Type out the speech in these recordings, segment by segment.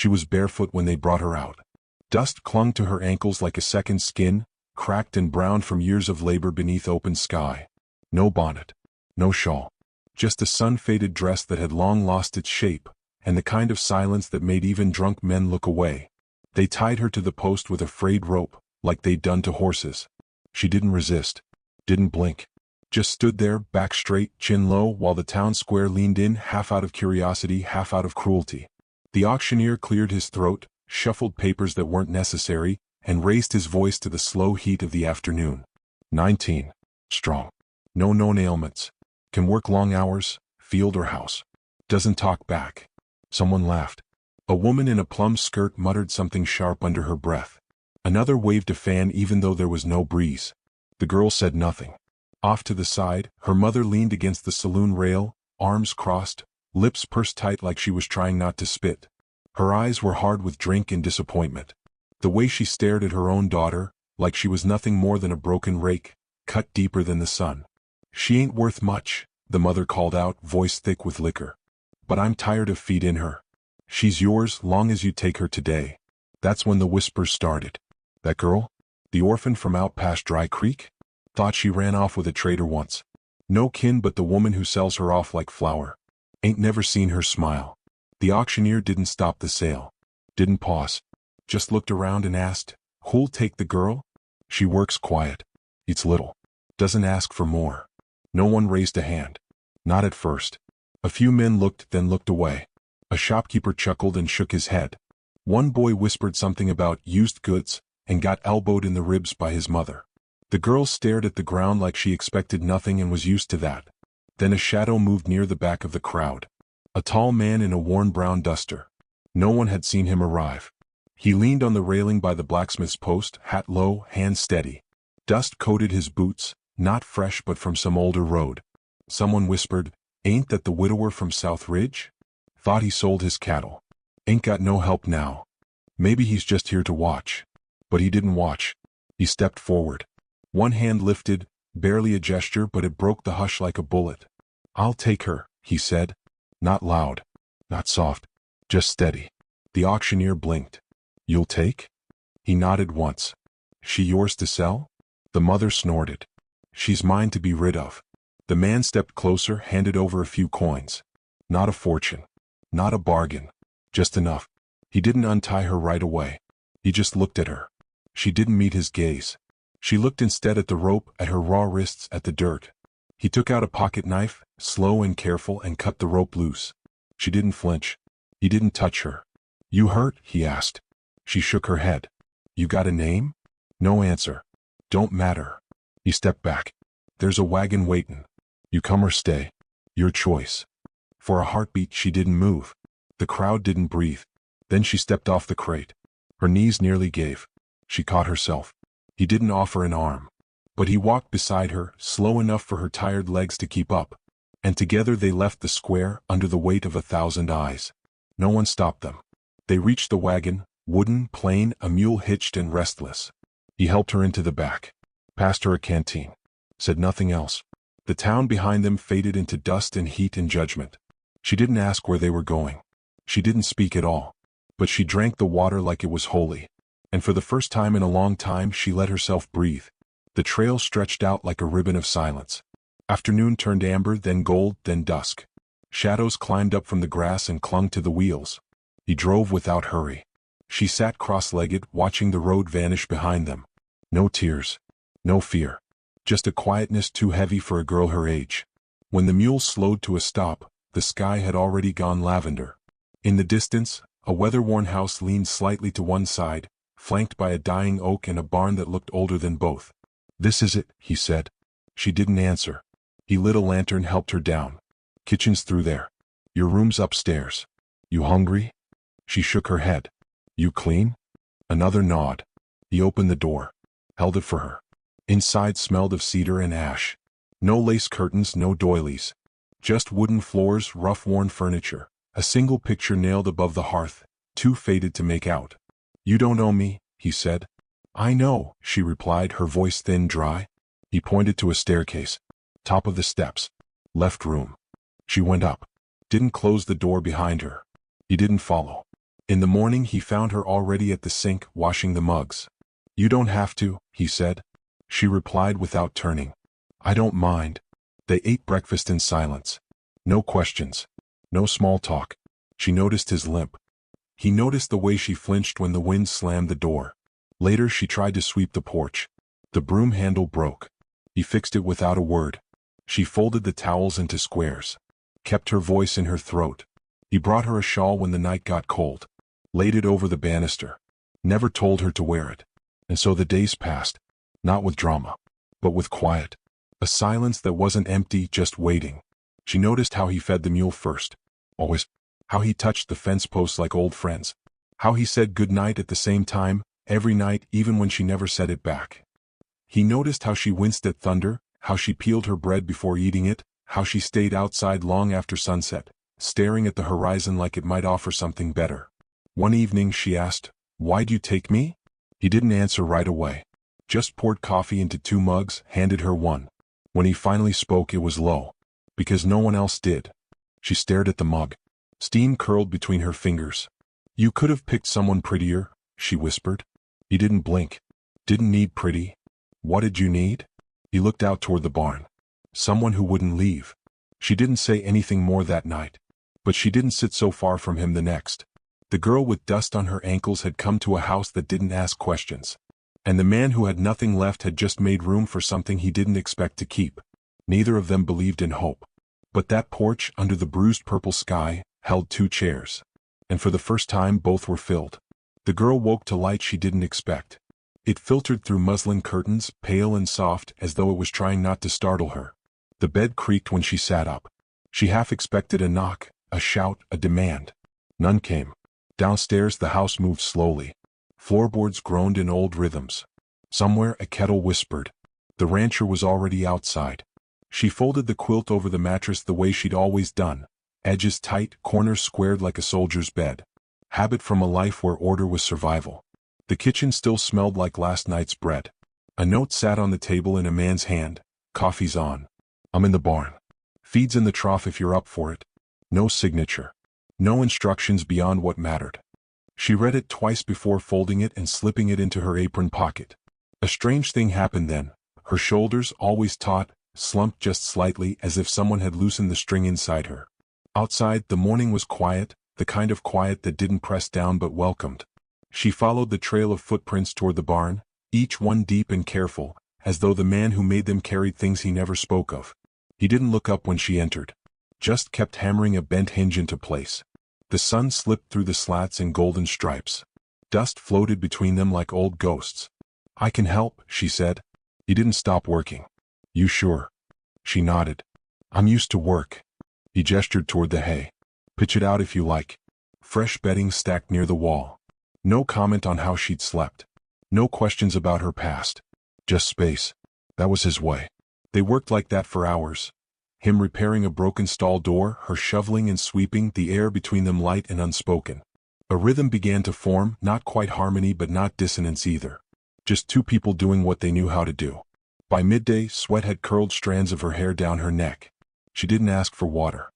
She was barefoot when they brought her out. Dust clung to her ankles like a second skin, cracked and browned from years of labor beneath open sky. No bonnet. No shawl. Just a sun-faded dress that had long lost its shape, and the kind of silence that made even drunk men look away. They tied her to the post with a frayed rope, like they'd done to horses. She didn't resist. Didn't blink. Just stood there, back straight, chin low, while the town square leaned in, half out of curiosity, half out of cruelty. The auctioneer cleared his throat, shuffled papers that weren't necessary, and raised his voice to the slow heat of the afternoon. 19. Strong. No known ailments. Can work long hours, field or house. Doesn't talk back. Someone laughed. A woman in a plum skirt muttered something sharp under her breath. Another waved a fan even though there was no breeze. The girl said nothing. Off to the side, her mother leaned against the saloon rail, arms crossed, lips pursed tight like she was trying not to spit. Her eyes were hard with drink and disappointment. The way she stared at her own daughter, like she was nothing more than a broken rake, cut deeper than the sun. "She ain't worth much," the mother called out, voice thick with liquor. "But I'm tired of feeding her. She's yours long as you take her today." That's when the whispers started. "That girl? The orphan from out past Dry Creek? Thought she ran off with a trader once. No kin but the woman who sells her off like flour. Ain't never seen her smile." The auctioneer didn't stop the sale. Didn't pause. Just looked around and asked, "Who'll take the girl?" "She works quiet. Eats little. Doesn't ask for more." No one raised a hand. Not at first. A few men looked, then looked away. A shopkeeper chuckled and shook his head. One boy whispered something about used goods, and got elbowed in the ribs by his mother. The girl stared at the ground like she expected nothing and was used to that. Then a shadow moved near the back of the crowd. A tall man in a worn brown duster. No one had seen him arrive. He leaned on the railing by the blacksmith's post, hat low, hands steady. Dust coated his boots, not fresh but from some older road. Someone whispered, "Ain't that the widower from South Ridge? Thought he sold his cattle. Ain't got no help now. Maybe he's just here to watch." But he didn't watch. He stepped forward. One hand lifted, barely a gesture, but it broke the hush like a bullet. "I'll take her," he said. Not loud. Not soft. Just steady. The auctioneer blinked. "You'll take?" He nodded once. "She yours to sell?" The mother snorted. "She's mine to be rid of." The man stepped closer, handed over a few coins. Not a fortune. Not a bargain. Just enough. He didn't untie her right away. He just looked at her. She didn't meet his gaze. She looked instead at the rope, at her raw wrists, at the dirt. He took out a pocket knife, slow and careful, and cut the rope loose. She didn't flinch. He didn't touch her. "You hurt?" he asked. She shook her head. "You got a name?" No answer. "Don't matter." He stepped back. "There's a wagon waitin'. You come or stay. Your choice." For a heartbeat she didn't move. The crowd didn't breathe. Then she stepped off the crate. Her knees nearly gave. She caught herself. He didn't offer an arm. But he walked beside her, slow enough for her tired legs to keep up. And together they left the square, under the weight of 1,000 eyes. No one stopped them. They reached the wagon, wooden, plain, a mule hitched and restless. He helped her into the back. Passed her a canteen. Said nothing else. The town behind them faded into dust and heat and judgment. She didn't ask where they were going. She didn't speak at all. But she drank the water like it was holy. And for the first time in a long time she let herself breathe. The trail stretched out like a ribbon of silence. Afternoon turned amber, then gold, then dusk. Shadows climbed up from the grass and clung to the wheels. He drove without hurry. She sat cross-legged, watching the road vanish behind them. No tears. No fear. Just a quietness too heavy for a girl her age. When the mule slowed to a stop, the sky had already gone lavender. In the distance, a weather-worn house leaned slightly to one side, flanked by a dying oak and a barn that looked older than both. "This is it," he said. She didn't answer. He lit a lantern, helped her down. "Kitchen's through there. Your room's upstairs. You hungry?" She shook her head. "You clean?" Another nod. He opened the door. Held it for her. Inside smelled of cedar and ash. No lace curtains, no doilies. Just wooden floors, rough worn furniture. A single picture nailed above the hearth, too faded to make out. "You don't owe me," he said. "I know," she replied, her voice thin, dry. He pointed to a staircase. Top of the steps. Left room. She went up. Didn't close the door behind her. He didn't follow. In the morning he found her already at the sink washing the mugs. "You don't have to," he said. She replied without turning. "I don't mind." They ate breakfast in silence. No questions. No small talk. She noticed his limp. He noticed the way she flinched when the wind slammed the door. Later she tried to sweep the porch. The broom handle broke. He fixed it without a word. She folded the towels into squares. Kept her voice in her throat. He brought her a shawl when the night got cold. Laid it over the banister. Never told her to wear it. And so the days passed. Not with drama. But with quiet. A silence that wasn't empty, just waiting. She noticed how he fed the mule first. Always. How he touched the fence posts like old friends. How he said good night at the same time, every night, even when she never said it back. He noticed how she winced at thunder, how she peeled her bread before eating it, how she stayed outside long after sunset, staring at the horizon like it might offer something better. One evening she asked, "Why'd you take me?" He didn't answer right away. Just poured coffee into 2 mugs, handed her one. When he finally spoke it was low. "Because no one else did." She stared at the mug. Steam curled between her fingers. "You could have picked someone prettier," she whispered. He didn't blink. "Didn't need pretty. What did you need?" He looked out toward the barn. Someone who wouldn't leave. She didn't say anything more that night. But she didn't sit so far from him the next. The girl with dust on her ankles had come to a house that didn't ask questions. And the man who had nothing left had just made room for something he didn't expect to keep. Neither of them believed in hope. But that porch, under the bruised purple sky, held 2 chairs. And for the first time both were filled. The girl woke to light she didn't expect. It filtered through muslin curtains, pale and soft, as though it was trying not to startle her. The bed creaked when she sat up. She half expected a knock, a shout, a demand. None came. Downstairs the house moved slowly. Floorboards groaned in old rhythms. Somewhere a kettle whispered. The rancher was already outside. She folded the quilt over the mattress the way she'd always done. Edges tight, corners squared like a soldier's bed. Habit from a life where order was survival. The kitchen still smelled like last night's bread. A note sat on the table in a man's hand. "Coffee's on. I'm in the barn. Feed's in the trough if you're up for it." No signature. No instructions beyond what mattered. She read it twice before folding it and slipping it into her apron pocket. A strange thing happened then. Her shoulders, always taut, slumped just slightly as if someone had loosened the string inside her. Outside, the morning was quiet, the kind of quiet that didn't press down but welcomed. She followed the trail of footprints toward the barn, each one deep and careful, as though the man who made them carried things he never spoke of. He didn't look up when she entered. Just kept hammering a bent hinge into place. The sun slipped through the slats in golden stripes. Dust floated between them like old ghosts. "I can help," she said. He didn't stop working. "You sure?" She nodded. "I'm used to work." He gestured toward the hay. "Pitch it out if you like." Fresh bedding stacked near the wall. No comment on how she'd slept. No questions about her past. Just space. That was his way. They worked like that for hours. Him repairing a broken stall door, her shoveling and sweeping, the air between them light and unspoken. A rhythm began to form, not quite harmony but not dissonance either. Just 2 people doing what they knew how to do. By midday, sweat had curled strands of her hair down her neck. She didn't ask for water.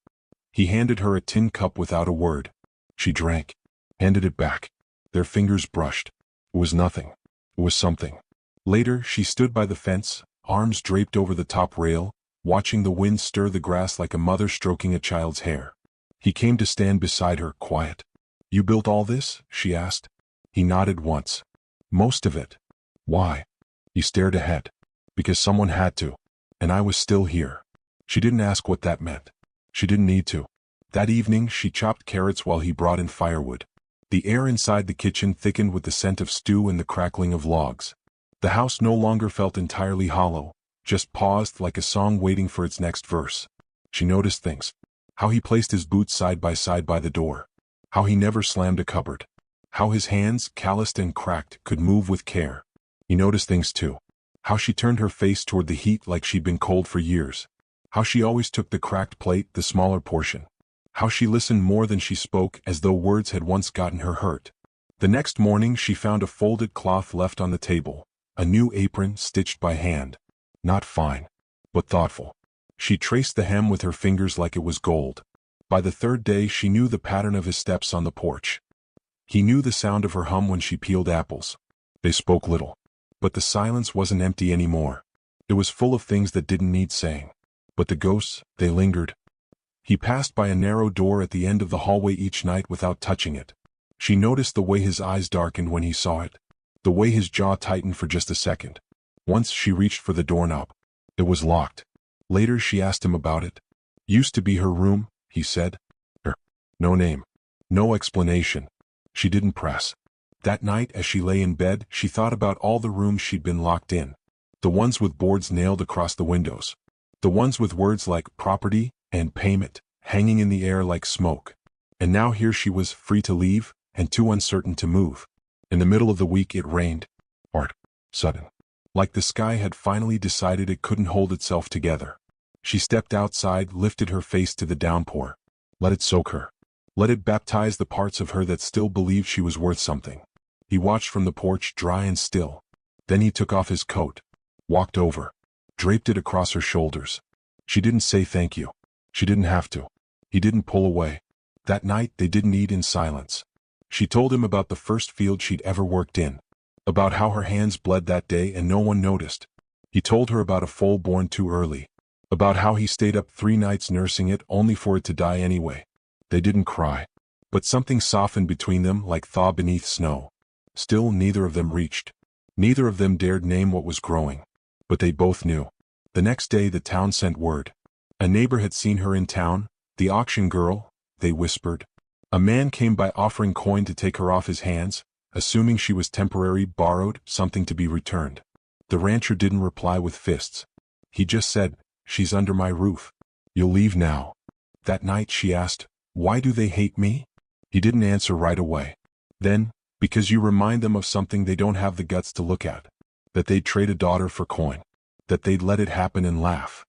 He handed her a tin cup without a word. She drank. Handed it back. Their fingers brushed. It was nothing. It was something. Later, she stood by the fence, arms draped over the top rail, watching the wind stir the grass like a mother stroking a child's hair. He came to stand beside her, quiet. "You built all this?" she asked. He nodded once. "Most of it." "Why?" He stared ahead. "Because someone had to. And I was still here." She didn't ask what that meant. She didn't need to. That evening, she chopped carrots while he brought in firewood. The air inside the kitchen thickened with the scent of stew and the crackling of logs. The house no longer felt entirely hollow, just paused like a song waiting for its next verse. She noticed things. How he placed his boots side by the door. How he never slammed a cupboard. How his hands, calloused and cracked, could move with care. He noticed things too. How she turned her face toward the heat like she'd been cold for years. How she always took the cracked plate, the smaller portion. How she listened more than she spoke, as though words had once gotten her hurt. The next morning she found a folded cloth left on the table, a new apron stitched by hand. Not fine, but thoughtful. She traced the hem with her fingers like it was gold. By the 3rd day she knew the pattern of his steps on the porch. He knew the sound of her hum when she peeled apples. They spoke little. But the silence wasn't empty anymore. It was full of things that didn't need saying. But the ghosts, they lingered. He passed by a narrow door at the end of the hallway each night without touching it. She noticed the way his eyes darkened when he saw it. The way his jaw tightened for just a second. Once she reached for the doorknob. It was locked. Later she asked him about it. Used to be her room, he said. No name. No explanation. She didn't press. That night as she lay in bed, she thought about all the rooms she'd been locked in. The ones with boards nailed across the windows. The ones with words like property and payment hanging in the air like smoke. And now here she was, free to leave and too uncertain to move. In the middle of the week it rained. Sudden. Like the sky had finally decided it couldn't hold itself together. She stepped outside, lifted her face to the downpour. Let it soak her. Let it baptize the parts of her that still believed she was worth something. He watched from the porch, dry and still. Then he took off his coat. Walked over. Draped it across her shoulders. She didn't say thank you. She didn't have to. He didn't pull away. That night they didn't eat in silence. She told him about the first field she'd ever worked in. About how her hands bled that day and no one noticed. He told her about a foal born too early. About how he stayed up 3 nights nursing it only for it to die anyway. They didn't cry. But something softened between them like thaw beneath snow. Still neither of them reached. Neither of them dared name what was growing. But they both knew. The next day the town sent word. A neighbor had seen her in town, the auction girl, they whispered. A man came by offering coin to take her off his hands, assuming she was temporary, borrowed, something to be returned. The rancher didn't reply with fists. He just said, "She's under my roof. You'll leave now." That night she asked, "Why do they hate me?" He didn't answer right away. Then, because you remind them of something they don't have the guts to look at. That they'd trade a daughter for coin. That they'd let it happen and laugh.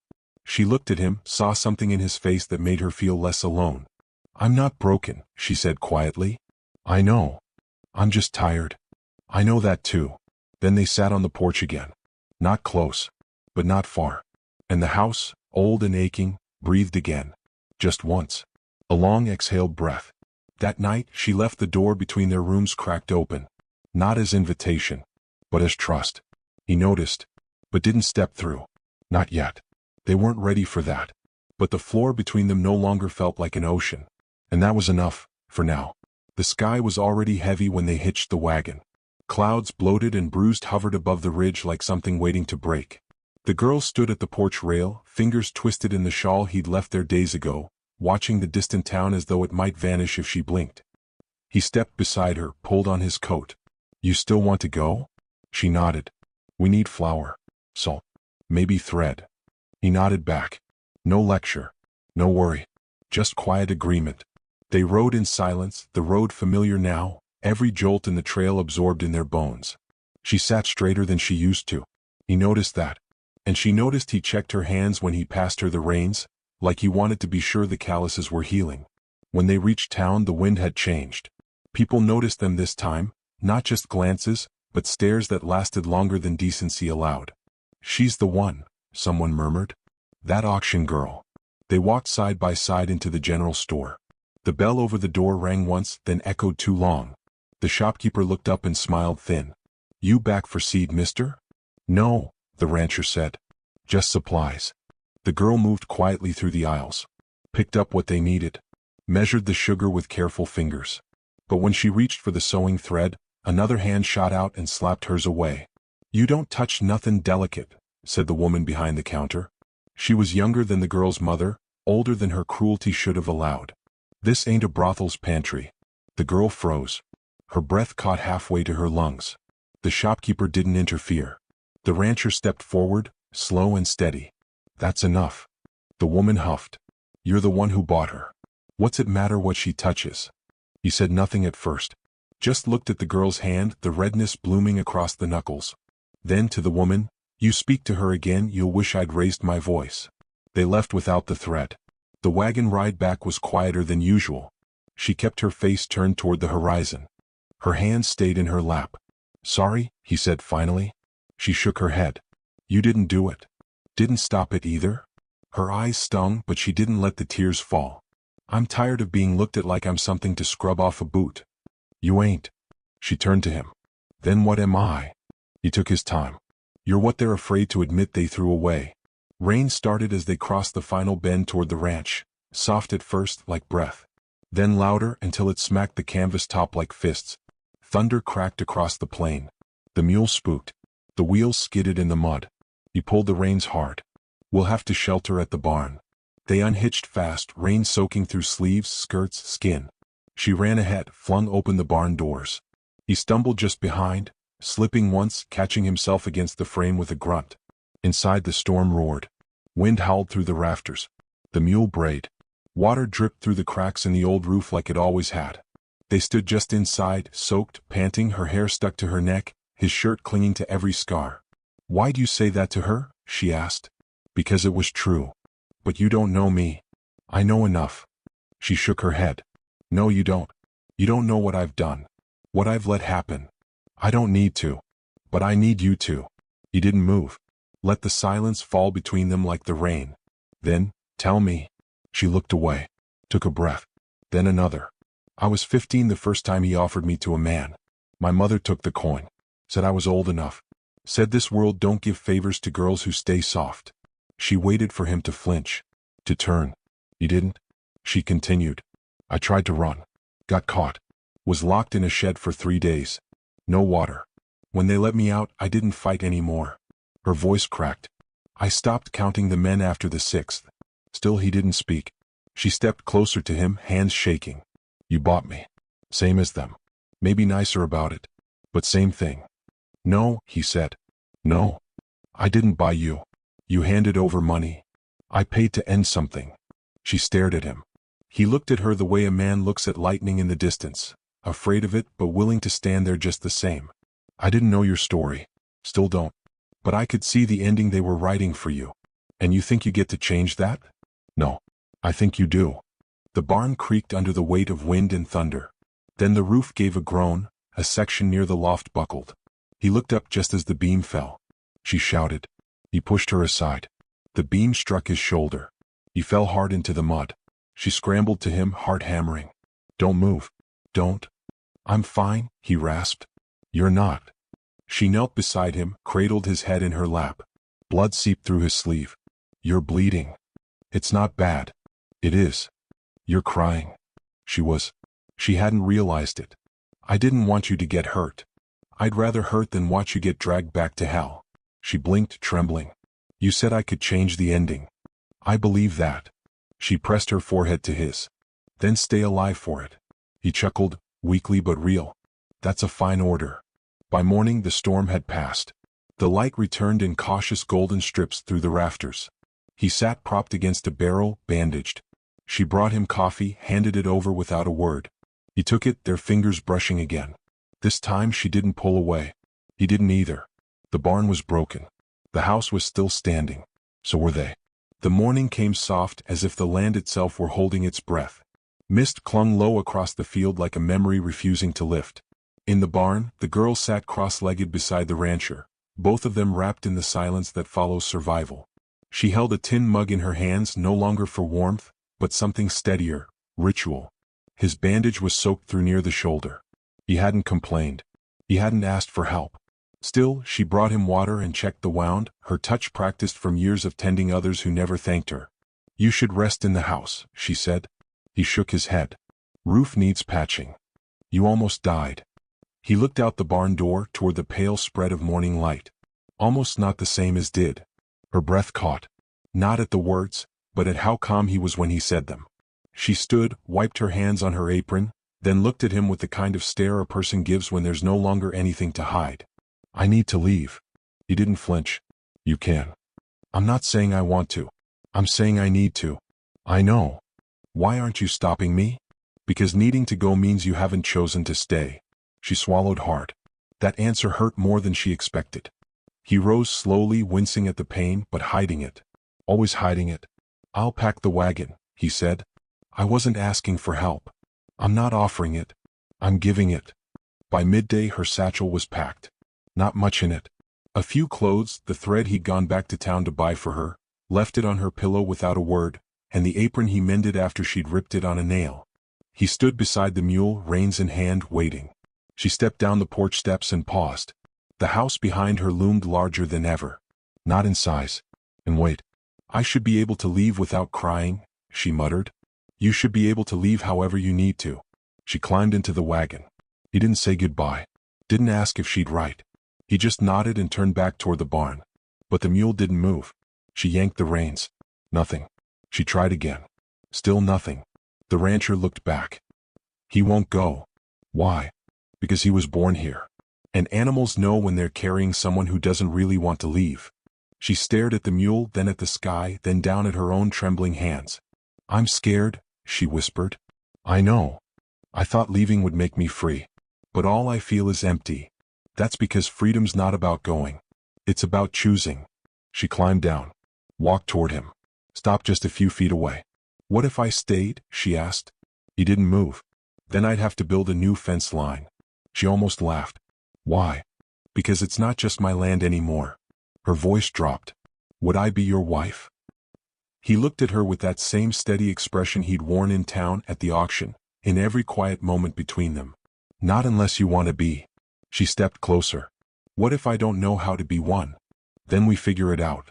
She looked at him, saw something in his face that made her feel less alone. "I'm not broken," she said quietly. "I know. I'm just tired." "I know that too." Then they sat on the porch again. Not close, but not far. And the house, old and aching, breathed again. Just once. A long exhaled breath. That night she left the door between their rooms cracked open. Not as invitation, but as trust. He noticed, but didn't step through. Not yet. They weren't ready for that. But the floor between them no longer felt like an ocean. And that was enough, for now. The sky was already heavy when they hitched the wagon. Clouds bloated and bruised hovered above the ridge like something waiting to break. The girl stood at the porch rail, fingers twisted in the shawl he'd left there days ago, watching the distant town as though it might vanish if she blinked. He stepped beside her, pulled on his coat. "You still want to go?" She nodded. "We need flour. Salt. Maybe thread." He nodded back. No lecture. No worry. Just quiet agreement. They rode in silence, the road familiar now, every jolt in the trail absorbed in their bones. She sat straighter than she used to. He noticed that. And she noticed he checked her hands when he passed her the reins, like he wanted to be sure the calluses were healing. When they reached town the wind had changed. People noticed them this time, not just glances, but stares that lasted longer than decency allowed. "She's the one," someone murmured. "That auction girl." They walked side by side into the general store. The bell over the door rang once, then echoed too long. The shopkeeper looked up and smiled thin. "You back for seed, mister?" "No," the rancher said. "Just supplies." The girl moved quietly through the aisles. Picked up what they needed. Measured the sugar with careful fingers. But when she reached for the sewing thread, another hand shot out and slapped hers away. "You don't touch nothing delicate," said the woman behind the counter. She was younger than the girl's mother, older than her cruelty should have allowed. "This ain't a brothel's pantry." The girl froze. Her breath caught halfway to her lungs. The shopkeeper didn't interfere. The rancher stepped forward, slow and steady. "That's enough." The woman huffed. "You're the one who bought her. What's it matter what she touches?" He said nothing at first. Just looked at the girl's hand, the redness blooming across the knuckles. Then to the woman, "You speak to her again, you'll wish I'd raised my voice." They left without the thread. The wagon ride back was quieter than usual. She kept her face turned toward the horizon. Her hands stayed in her lap. "Sorry," he said finally. She shook her head. "You didn't do it. Didn't stop it either?" Her eyes stung, but she didn't let the tears fall. "I'm tired of being looked at like I'm something to scrub off a boot." You ain't. She turned to him. Then what am I? He took his time. You're what they're afraid to admit they threw away. Rain started as they crossed the final bend toward the ranch, soft at first like breath. Then louder until it smacked the canvas top like fists. Thunder cracked across the plain. The mule spooked. The wheels skidded in the mud. He pulled the reins hard. We'll have to shelter at the barn. They unhitched fast, rain soaking through sleeves, skirts, skin. She ran ahead, flung open the barn doors. He stumbled just behind, slipping once, catching himself against the frame with a grunt. Inside the storm roared. Wind howled through the rafters. The mule brayed. Water dripped through the cracks in the old roof like it always had. They stood just inside, soaked, panting, her hair stuck to her neck, his shirt clinging to every scar. Why'd you say that to her? She asked. Because it was true. But you don't know me. I know enough. She shook her head. No, you don't. You don't know what I've done. What I've let happen. I don't need to. But I need you to. He didn't move. Let the silence fall between them like the rain. Then, tell me. She looked away. Took a breath. Then another. I was 15 the first time he offered me to a man. My mother took the coin. Said I was old enough. Said this world don't give favors to girls who stay soft. She waited for him to flinch. To turn. He didn't. She continued. I tried to run. Got caught. Was locked in a shed for 3 days. No water. When they let me out, I didn't fight anymore. Her voice cracked. I stopped counting the men after the 6th. Still he didn't speak. She stepped closer to him, hands shaking. You bought me. Same as them. Maybe nicer about it. But same thing. No, he said. No. I didn't buy you. You handed over money. I paid to end something. She stared at him. He looked at her the way a man looks at lightning in the distance, afraid of it but willing to stand there just the same. I didn't know your story. Still don't. But I could see the ending they were writing for you. And you think you get to change that? No. I think you do. The barn creaked under the weight of wind and thunder. Then the roof gave a groan, a section near the loft buckled. He looked up just as the beam fell. She shouted. He pushed her aside. The beam struck his shoulder. He fell hard into the mud. She scrambled to him, heart hammering. Don't move. Don't. I'm fine, he rasped. You're not. She knelt beside him, cradled his head in her lap. Blood seeped through his sleeve. You're bleeding. It's not bad. It is. You're crying. She was. She hadn't realized it. I didn't want you to get hurt. I'd rather hurt than watch you get dragged back to hell. She blinked, trembling. You said I could change the ending. I believe that. She pressed her forehead to his. Then stay alive for it. He chuckled, weakly but real. That's a fine order. By morning the storm had passed. The light returned in cautious golden strips through the rafters. He sat propped against a barrel, bandaged. She brought him coffee, handed it over without a word. He took it, their fingers brushing again. This time she didn't pull away. He didn't either. The barn was broken. The house was still standing. So were they. The morning came soft as if the land itself were holding its breath. Mist clung low across the field like a memory refusing to lift. In the barn, the girl sat cross-legged beside the rancher, both of them wrapped in the silence that follows survival. She held a tin mug in her hands, no longer for warmth, but something steadier, ritual. His bandage was soaked through near the shoulder. He hadn't complained. He hadn't asked for help. Still, she brought him water and checked the wound, her touch practiced from years of tending others who never thanked her. You should rest in the house, she said. He shook his head. Roof needs patching. You almost died. He looked out the barn door toward the pale spread of morning light. Almost not the same as did. Her breath caught. Not at the words, but at how calm he was when he said them. She stood, wiped her hands on her apron, then looked at him with the kind of stare a person gives when there's no longer anything to hide. I need to leave. He didn't flinch. You can. I'm not saying I want to. I'm saying I need to. I know. Why aren't you stopping me? Because needing to go means you haven't chosen to stay. She swallowed hard. That answer hurt more than she expected. He rose slowly, wincing at the pain, but hiding it. Always hiding it. I'll pack the wagon, he said. I wasn't asking for help. I'm not offering it. I'm giving it. By midday her satchel was packed. Not much in it. A few clothes, the thread he'd gone back to town to buy for her, left it on her pillow without a word, and the apron he mended after she'd ripped it on a nail. He stood beside the mule, reins in hand, waiting. She stepped down the porch steps and paused. The house behind her loomed larger than ever. Not in size. And wait. I should be able to leave without crying, she muttered. You should be able to leave however you need to. She climbed into the wagon. He didn't say goodbye. Didn't ask if she'd write. He just nodded and turned back toward the barn. But the mule didn't move. She yanked the reins. Nothing. She tried again. Still nothing. The rancher looked back. He won't go. Why? Because he was born here. And animals know when they're carrying someone who doesn't really want to leave. She stared at the mule, then at the sky, then down at her own trembling hands. I'm scared, she whispered. I know. I thought leaving would make me free. But all I feel is empty. That's because freedom's not about going. It's about choosing. She climbed down. Walked toward him. Stopped just a few feet away. What if I stayed? She asked. He didn't move. Then I'd have to build a new fence line. She almost laughed. Why? Because it's not just my land anymore. Her voice dropped. Would I be your wife? He looked at her with that same steady expression he'd worn in town, at the auction, in every quiet moment between them. Not unless you want to be. She stepped closer. What if I don't know how to be one? Then we figure it out.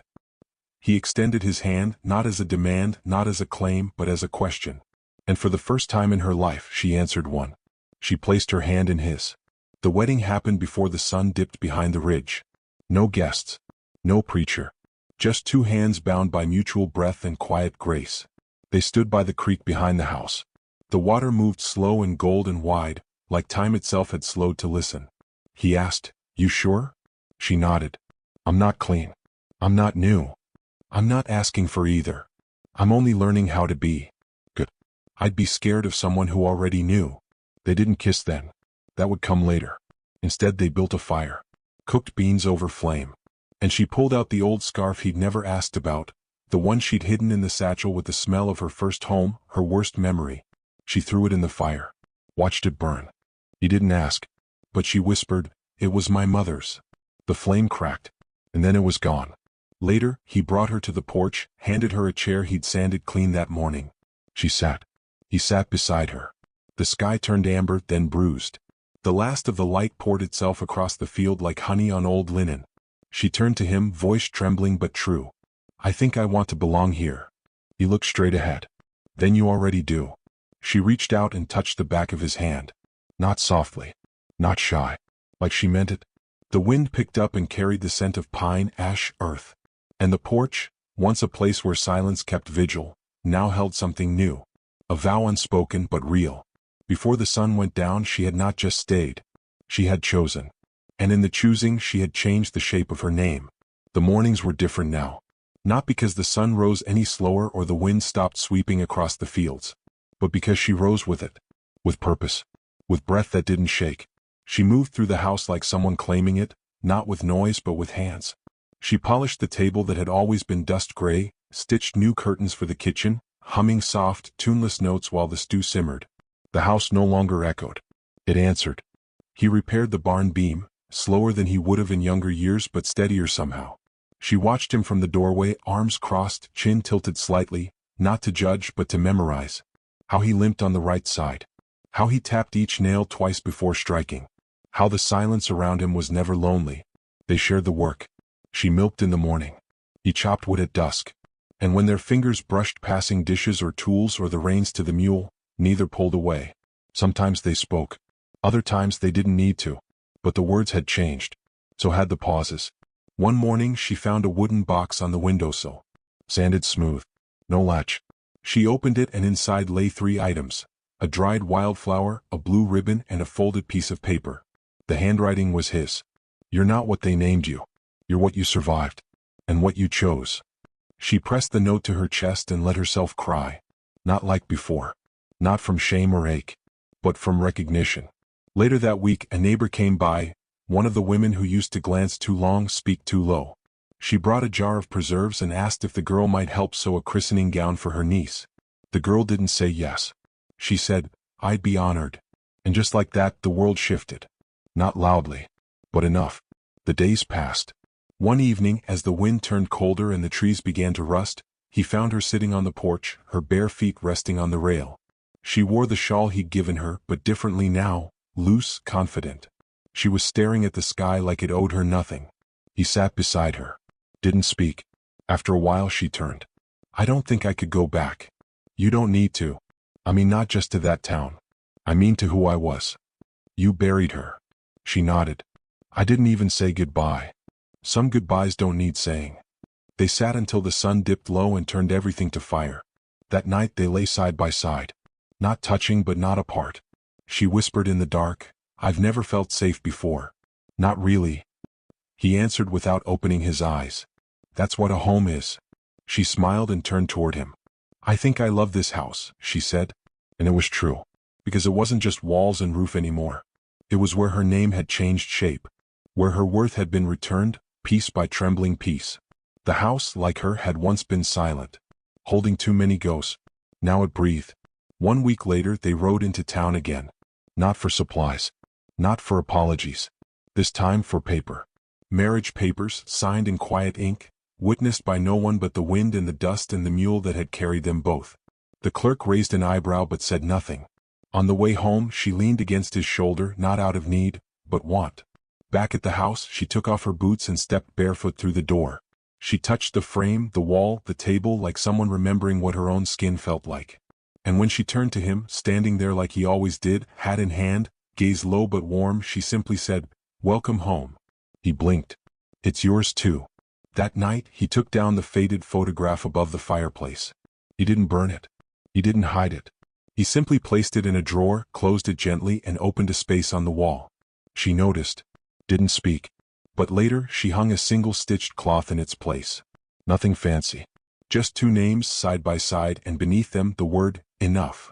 He extended his hand, not as a demand, not as a claim, but as a question. And for the first time in her life, she answered one. She placed her hand in his. The wedding happened before the sun dipped behind the ridge. No guests. No preacher. Just two hands bound by mutual breath and quiet grace. They stood by the creek behind the house. The water moved slow and gold and wide, like time itself had slowed to listen. He asked, You sure? She nodded. I'm not clean. I'm not new. I'm not asking for either. I'm only learning how to be. Good. I'd be scared of someone who already knew. They didn't kiss then. That would come later. Instead they built a fire. Cooked beans over flame. And she pulled out the old scarf he'd never asked about, the one she'd hidden in the satchel with the smell of her first home, her worst memory. She threw it in the fire. Watched it burn. He didn't ask. But she whispered, It was my mother's. The flame cracked. And then it was gone. Later, he brought her to the porch, handed her a chair he'd sanded clean that morning. She sat. He sat beside her. The sky turned amber, then bruised. The last of the light poured itself across the field like honey on old linen. She turned to him, voice trembling but true. I think I want to belong here. He looked straight ahead. Then you already do. She reached out and touched the back of his hand. Not softly. Not shy. Like she meant it. The wind picked up and carried the scent of pine, ash, earth. And the porch, once a place where silence kept vigil, now held something new. A vow unspoken but real. Before the sun went down she had not just stayed. She had chosen. And in the choosing she had changed the shape of her name. The mornings were different now. Not because the sun rose any slower or the wind stopped sweeping across the fields. But because she rose with it. With purpose. With breath that didn't shake. She moved through the house like someone claiming it, not with noise but with hands. She polished the table that had always been dust gray, stitched new curtains for the kitchen, humming soft, tuneless notes while the stew simmered. The house no longer echoed. It answered. He repaired the barn beam, slower than he would have in younger years but steadier somehow. She watched him from the doorway, arms crossed, chin tilted slightly, not to judge but to memorize. How he limped on the right side. How he tapped each nail twice before striking. How the silence around him was never lonely. They shared the work. She milked in the morning. He chopped wood at dusk. And when their fingers brushed passing dishes or tools or the reins to the mule, neither pulled away. Sometimes they spoke. Other times they didn't need to. But the words had changed. So had the pauses. One morning she found a wooden box on the windowsill. Sanded smooth. No latch. She opened it and inside lay 3 items. A dried wildflower, a blue ribbon and a folded piece of paper. The handwriting was his. You're not what they named you. You're what you survived. And what you chose. She pressed the note to her chest and let herself cry. Not like before. Not from shame or ache. But from recognition. Later that week a neighbor came by, one of the women who used to glance too long, speak too low. She brought a jar of preserves and asked if the girl might help sew a christening gown for her niece. The girl didn't say yes. She said, I'd be honored. And just like that the world shifted. Not loudly. But enough. The days passed. One evening, as the wind turned colder and the trees began to rust, he found her sitting on the porch, her bare feet resting on the rail. She wore the shawl he'd given her, but differently now, loose, confident. She was staring at the sky like it owed her nothing. He sat beside her. Didn't speak. After a while she turned. I don't think I could go back. You don't need to. I mean, not just to that town. I mean to who I was. You buried her. She nodded. I didn't even say goodbye. Some goodbyes don't need saying. They sat until the sun dipped low and turned everything to fire. That night they lay side by side. Not touching but not apart. She whispered in the dark, I've never felt safe before. Not really. He answered without opening his eyes. That's what a home is. She smiled and turned toward him. I think I love this house, she said. And it was true. Because it wasn't just walls and roof anymore. It was where her name had changed shape. Where her worth had been returned, piece by trembling piece. The house, like her, had once been silent. Holding too many ghosts. Now it breathed. 1 week later they rode into town again. Not for supplies. Not for apologies. This time for paper. Marriage papers, signed in quiet ink, witnessed by no one but the wind and the dust and the mule that had carried them both. The clerk raised an eyebrow but said nothing. On the way home she leaned against his shoulder, not out of need, but want. Back at the house she took off her boots and stepped barefoot through the door. She touched the frame, the wall, the table like someone remembering what her own skin felt like. And when she turned to him, standing there like he always did, hat in hand, gaze low but warm, she simply said, Welcome home. He blinked. It's yours too. That night he took down the faded photograph above the fireplace. He didn't burn it. He didn't hide it. He simply placed it in a drawer, closed it gently, and opened a space on the wall. She noticed. Didn't speak. But later she hung a single stitched cloth in its place. Nothing fancy. Just 2 names side by side, and beneath them the word, enough.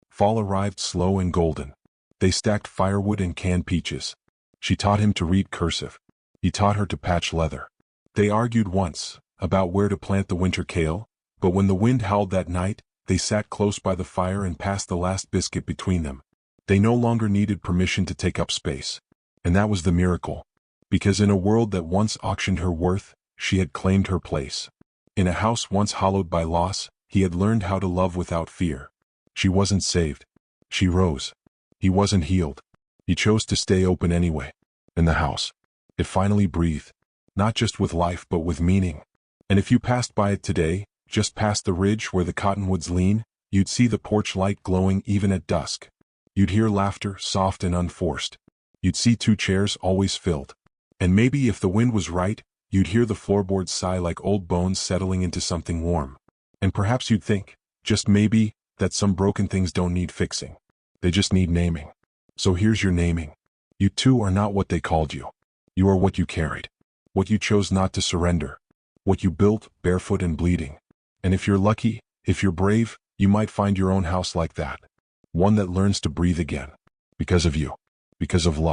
Fall arrived slow and golden. They stacked firewood and canned peaches. She taught him to read cursive. He taught her to patch leather. They argued once, about where to plant the winter kale, but when the wind howled that night, they sat close by the fire and passed the last biscuit between them. They no longer needed permission to take up space. And that was the miracle. Because in a world that once auctioned her worth, she had claimed her place. In a house once hollowed by loss, he had learned how to love without fear. She wasn't saved. She rose. He wasn't healed. He chose to stay open anyway. In the house. It finally breathed. Not just with life but with meaning. And if you passed by it today, just past the ridge where the cottonwoods lean, you'd see the porch light glowing even at dusk. You'd hear laughter, soft and unforced. You'd see 2 chairs always filled. And maybe if the wind was right, you'd hear the floorboards sigh like old bones settling into something warm. And perhaps you'd think, just maybe, that some broken things don't need fixing. They just need naming. So here's your naming. You two are not what they called you. You are what you carried. What you chose not to surrender. What you built, barefoot and bleeding. And if you're lucky, if you're brave, you might find your own house like that. One that learns to breathe again. Because of you. Because of love.